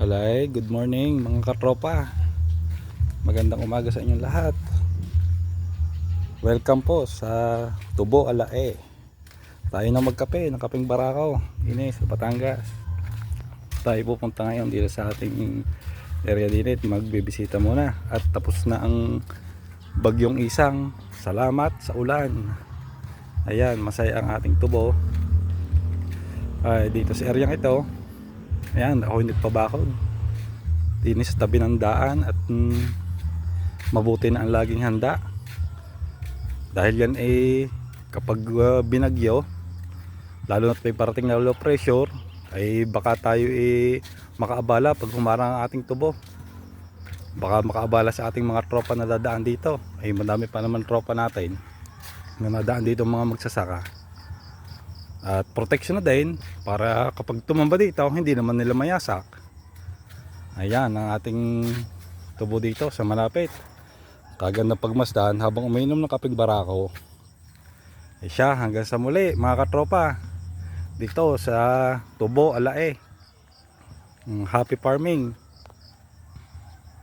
Alay, good morning mga katropa. Magandang umaga sa inyong lahat. Welcome po sa Tubo Alae. Tayo na magkape ng kapeng Barakaw, Ines, sa Batangas. Tayo pupunta ngayon dito sa ating area dinit. Magbibisita muna at tapos na ang bagyong Isang. Salamat sa ulan. Ayan, masaya ang ating tubo. Dito sa area ito, ayan, ako hindi pa bakod. Dinis sa tabi ng daan at mabuti na ang laging handa. Dahil yan kapag binagyo, lalo na't may parating na low pressure, ay baka tayo makaabala pag humarang ang ating tubo. Baka makaabala sa ating mga tropa na dadaan dito. Ay madami pa naman tropa natin na nadaan dito, mga magsasaka. At protection na din para kapag tumamba dito, hindi naman nila mayasak. Ayan ang ating tubo dito sa malapit. Kaganda pagmasdan habang umiinom ng kapeng Barakaw. Siya, hanggang sa muli mga katropa dito sa Tubo Alae. Happy farming.